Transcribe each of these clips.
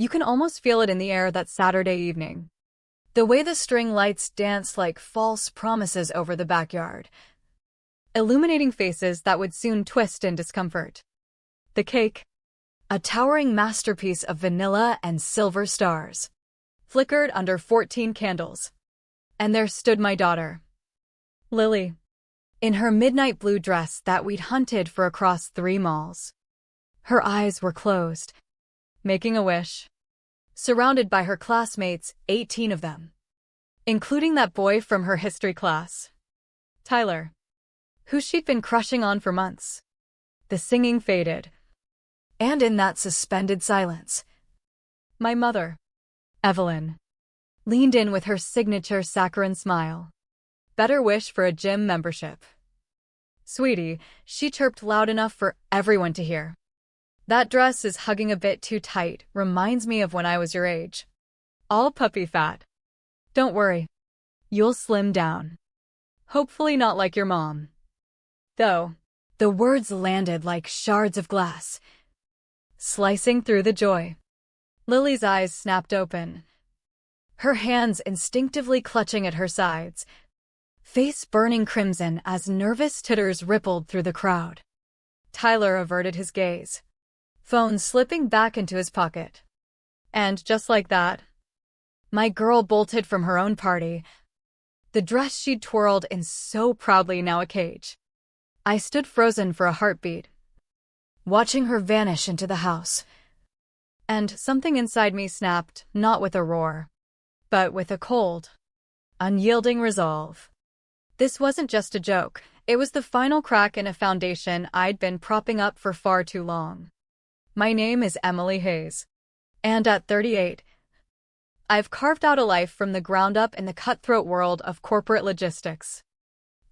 You can almost feel it in the air that Saturday evening. The way the string lights dance like false promises over the backyard, illuminating faces that would soon twist in discomfort. The cake, a towering masterpiece of vanilla and silver stars, flickered under 14 candles. And there stood my daughter, Lily, in her midnight blue dress that we'd hunted for across 3 malls. Her eyes were closed, making a wish, surrounded by her classmates, 18 of them, including that boy from her history class, Tyler, who she'd been crushing on for months. The singing faded, and in that suspended silence, my mother, Evelyn, leaned in with her signature saccharine smile. Better wish for a gym membership. Sweetie, she chirped loud enough for everyone to hear. That dress is hugging a bit too tight, reminds me of when I was your age. All puppy fat. Don't worry. You'll slim down. Hopefully not like your mom. Though, the words landed like shards of glass, slicing through the joy. Lily's eyes snapped open, her hands instinctively clutching at her sides, face burning crimson as nervous titters rippled through the crowd. Tyler averted his gaze, phone slipping back into his pocket. And just like that, my girl bolted from her own party, the dress she'd twirled in so proudly now a cage. I stood frozen for a heartbeat, watching her vanish into the house. And something inside me snapped, not with a roar, but with a cold, unyielding resolve. This wasn't just a joke, it was the final crack in a foundation I'd been propping up for far too long. My name is Emily Hayes, and at 38, I've carved out a life from the ground up in the cutthroat world of corporate logistics.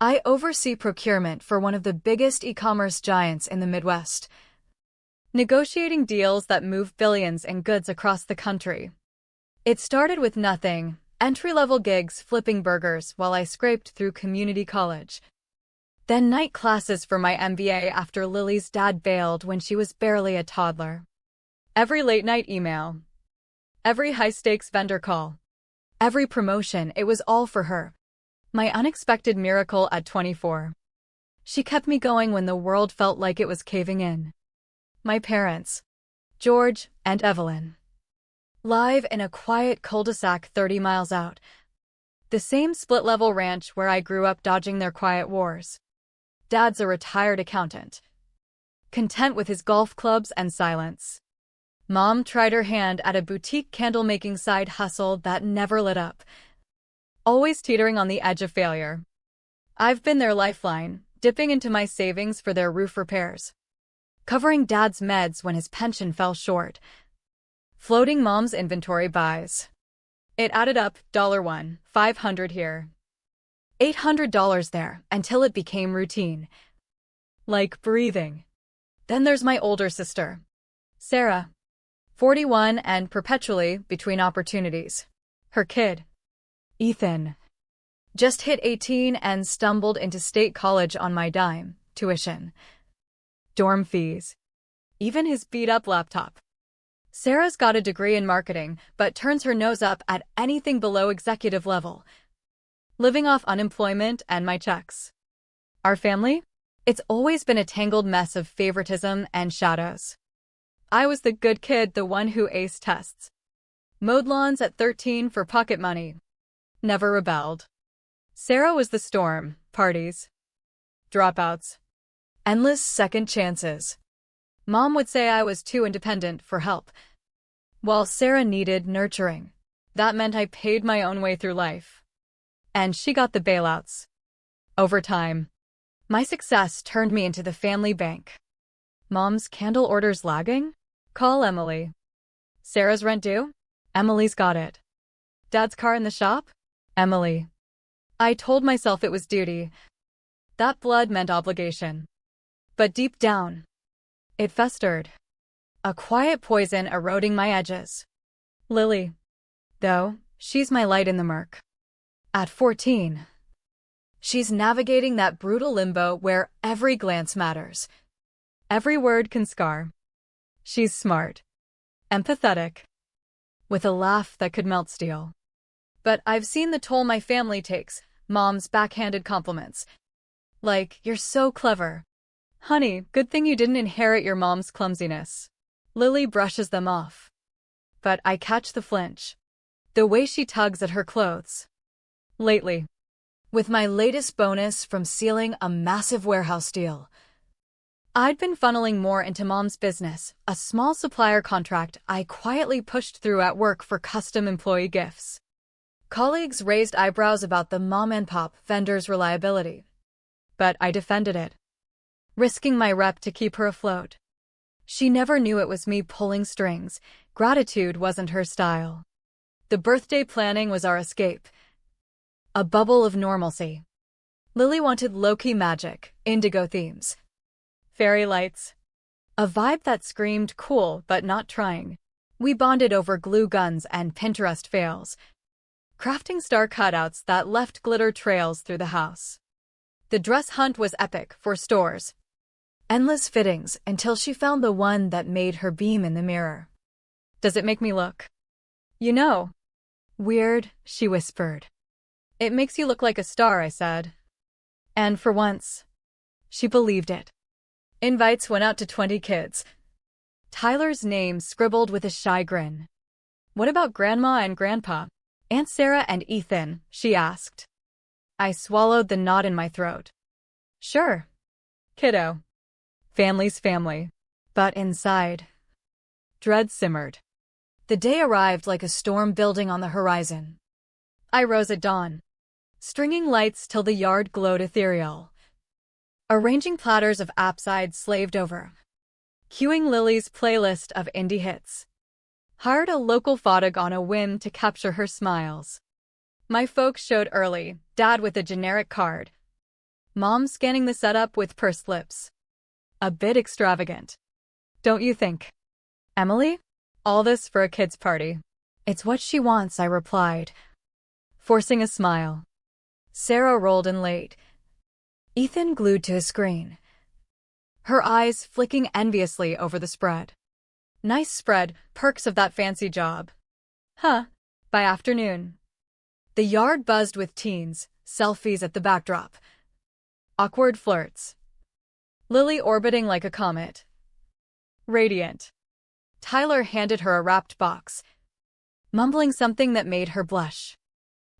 I oversee procurement for one of the biggest e-commerce giants in the Midwest, negotiating deals that move billions in goods across the country. It started with nothing, entry-level gigs flipping burgers while I scraped through community college. Then night classes for my MBA after Lily's dad bailed when she was barely a toddler. Every late-night email, every high-stakes vendor call, every promotion, it was all for her. My unexpected miracle at 24. She kept me going when the world felt like it was caving in. My parents, George and Evelyn, live in a quiet cul-de-sac 30 miles out. The same split-level ranch where I grew up dodging their quiet wars. Dad's a retired accountant, content with his golf clubs and silence. Mom tried her hand at a boutique candle-making side hustle that never lit up, always teetering on the edge of failure. I've been their lifeline, dipping into my savings for their roof repairs, covering Dad's meds when his pension fell short, floating Mom's inventory buys. It added up, $1, $500 here, $800 there, until it became routine. Like breathing. Then there's my older sister, Sarah, 41 and perpetually between opportunities. Her kid, Ethan, just hit 18 and stumbled into state college on my dime, tuition, dorm fees, even his beat-up laptop. Sarah's got a degree in marketing, but turns her nose up at anything below executive level, living off unemployment and my checks. Our family? It's always been a tangled mess of favoritism and shadows. I was the good kid, the one who aced tests, mowed lawns at 13 for pocket money, never rebelled. Sarah was the storm, parties, dropouts, endless second chances. Mom would say I was too independent for help, while Sarah needed nurturing. That meant I paid my own way through life. And she got the bailouts. Over time, my success turned me into the family bank. Mom's candle orders lagging? Call Emily. Sarah's rent due? Emily's got it. Dad's car in the shop? Emily. I told myself it was duty. That blood meant obligation. But deep down, it festered, a quiet poison eroding my edges. Lily, though, she's my light in the murk. At 14, she's navigating that brutal limbo where every glance matters. Every word can scar. She's smart, empathetic, with a laugh that could melt steel. But I've seen the toll my family takes, Mom's backhanded compliments. Like, you're so clever. Honey, good thing you didn't inherit your mom's clumsiness. Lily brushes them off. But I catch the flinch. The way she tugs at her clothes. Lately, with my latest bonus from sealing a massive warehouse deal, I'd been funneling more into Mom's business, a small supplier contract I quietly pushed through at work for custom employee gifts. Colleagues raised eyebrows about the mom-and-pop vendor's reliability. But I defended it, risking my rep to keep her afloat. She never knew it was me pulling strings. Gratitude wasn't her style. The birthday planning was our escape. A bubble of normalcy. Lily wanted low-key magic, indigo themes, fairy lights. A vibe that screamed cool but not trying. We bonded over glue guns and Pinterest fails, crafting star cutouts that left glitter trails through the house. The dress hunt was epic for stores. Endless fittings until she found the one that made her beam in the mirror. Does it make me look, weird? She whispered. It makes you look like a star, I said. And for once, she believed it. Invites went out to 20 kids. Tyler's name scribbled with a shy grin. What about Grandma and Grandpa? Aunt Sarah and Ethan, she asked. I swallowed the knot in my throat. Sure, kiddo. Family's family. But inside, dread simmered. The day arrived like a storm building on the horizon. I rose at dawn, stringing lights till the yard glowed ethereal. Arranging platters of apps I'd slaved over. Cueing Lily's playlist of indie hits. Hired a local photog on a whim to capture her smiles. My folks showed early, Dad with a generic card. Mom scanning the setup with pursed lips. A bit extravagant, don't you think? Emily? All this for a kid's party. It's what she wants, I replied, forcing a smile. Sarah rolled in late. Ethan glued to his screen, her eyes flicking enviously over the spread. Nice spread, perks of that fancy job. Huh, by afternoon. The yard buzzed with teens, selfies at the backdrop. Awkward flirts. Lily orbiting like a comet. Radiant. Tyler handed her a wrapped box, mumbling something that made her blush.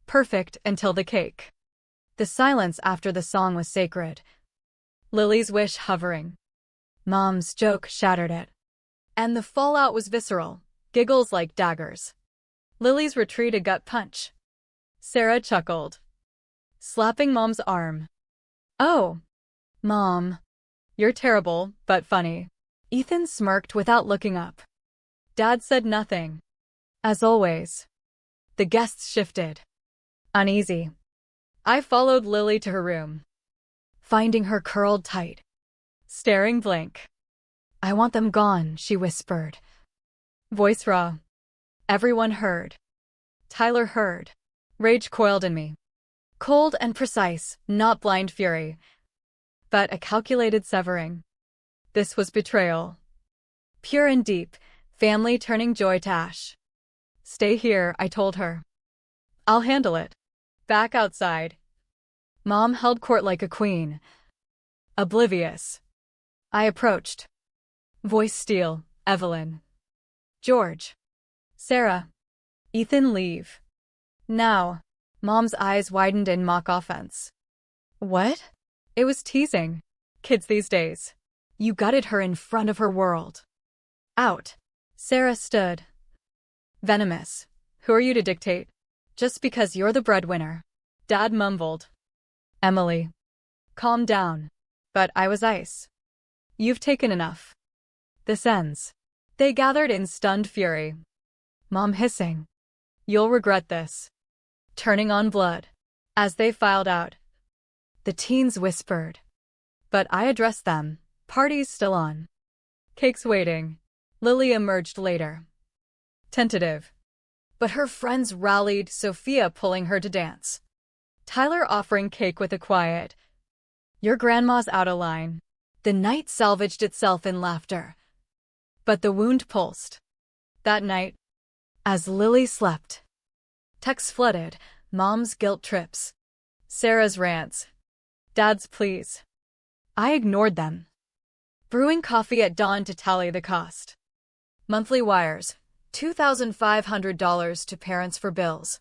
Perfect until the cake. The silence after the song was sacred. Lily's wish hovering. Mom's joke shattered it. And the fallout was visceral, giggles like daggers. Lily's retreat a gut punch. Sarah chuckled, slapping Mom's arm. Oh, Mom. You're terrible, but funny. Ethan smirked without looking up. Dad said nothing. As always. The guests shifted. Uneasy. I followed Lily to her room, finding her curled tight, staring blank. I want them gone, she whispered. Voice raw. Everyone heard. Tyler heard. Rage coiled in me. Cold and precise, not blind fury, but a calculated severing. This was betrayal. Pure and deep, family turning joy to ash. Stay here, I told her. I'll handle it. Back outside. Mom held court like a queen. Oblivious. I approached. Voice steel, Evelyn. George. Sarah. Ethan, leave. Now. Mom's eyes widened in mock offense. What? It was teasing. Kids these days. You gutted her in front of her world. Out. Sarah stood. Venomous. Who are you to dictate? Just because you're the breadwinner. Dad mumbled. Emily. Calm down. But I was ice. You've taken enough. This ends. They gathered in stunned fury. Mom hissing. You'll regret this. Turning on blood. As they filed out. The teens whispered. But I addressed them. Party's still on. Cake's waiting. Lily emerged later. Tentative. But her friends rallied, Sophia pulling her to dance. Tyler offering cake with a quiet. Your grandma's out of line. The night salvaged itself in laughter. But the wound pulsed. That night, As Lily slept. Texts flooded, Mom's guilt trips. Sarah's rants. Dad's pleas. I ignored them. Brewing coffee at dawn to tally the cost. Monthly wires. $2,500 to parents for bills.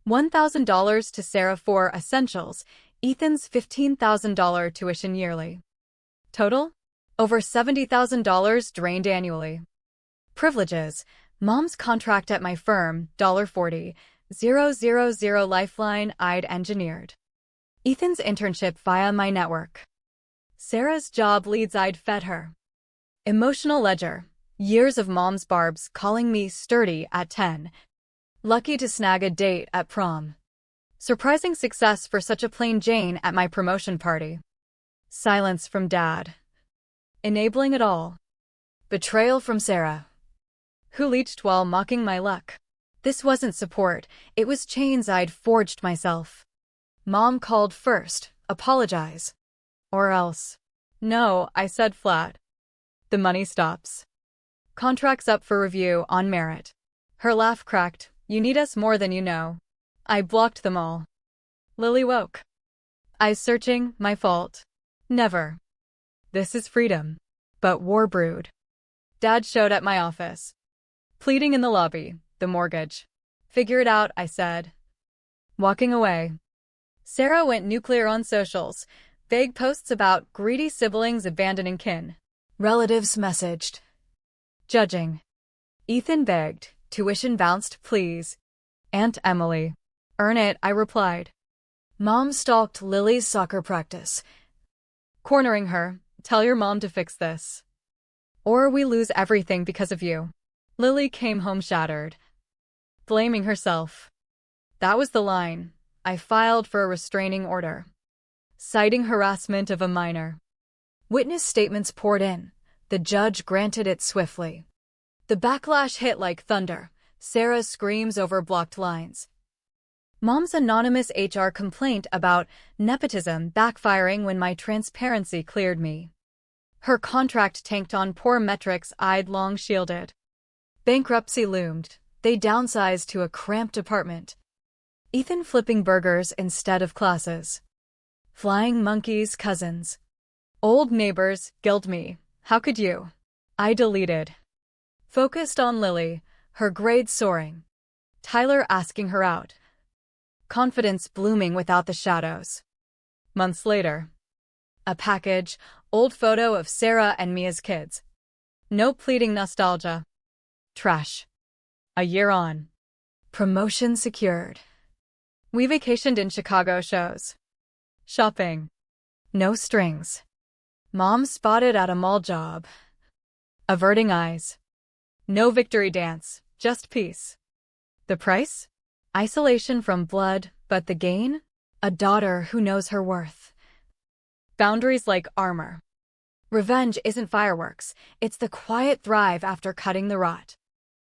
$1,000 to Sarah for essentials, Ethan's $15,000 tuition yearly. Total? Over $70,000 drained annually. Privileges. Mom's contract at my firm, $40,000 lifeline I'd engineered. Ethan's internship via my network. Sarah's job leads I'd fed her. Emotional ledger. Years of Mom's barbs calling me sturdy at 10. Lucky to snag a date at prom. Surprising success for such a plain Jane at my promotion party. Silence from Dad. Enabling it all. Betrayal from Sarah, who leached while mocking my luck. This wasn't support, it was chains I'd forged myself. Mom called first, apologize. Or else. No, I said flat. The money stops. Contracts up for review on merit. Her laugh cracked. You need us more than you know. I blocked them all. Lily woke. Eyes searching, my fault. Never. This is freedom. But war brewed. Dad showed at my office. Pleading in the lobby, the mortgage. Figure it out, I said. Walking away. Sarah went nuclear on socials. Vague posts about greedy siblings abandoning kin. Relatives messaged. Judging. Ethan begged. Tuition bounced, please. Aunt Emily. Earn it, I replied. Mom stalked Lily's soccer practice. Cornering her. Tell your mom to fix this. Or we lose everything because of you. Lily came home shattered. Blaming herself. That was the line. I filed for a restraining order. Citing harassment of a minor. Witness statements poured in. The judge granted it swiftly. The backlash hit like thunder. Sarah's screams over blocked lines. Mom's anonymous HR complaint about nepotism backfiring when my transparency cleared me. Her contract tanked on poor metrics I'd long shielded. Bankruptcy loomed. They downsized to a cramped apartment. Ethan flipping burgers instead of classes. Flying monkeys cousins. Old neighbors guilt me. How could you? I deleted. Focused on Lily, her grades soaring. Tyler asking her out. Confidence blooming without the shadows. Months later. A package, old photo of Sarah and me as kids. No pleading nostalgia. Trash. A year on. Promotion secured. We vacationed in Chicago shows. Shopping. No strings. Mom spotted at a mall job. Averting eyes. No victory dance, just peace. The price? Isolation from blood, but the gain? A daughter who knows her worth. Boundaries like armor. Revenge isn't fireworks, it's the quiet thrive after cutting the rot.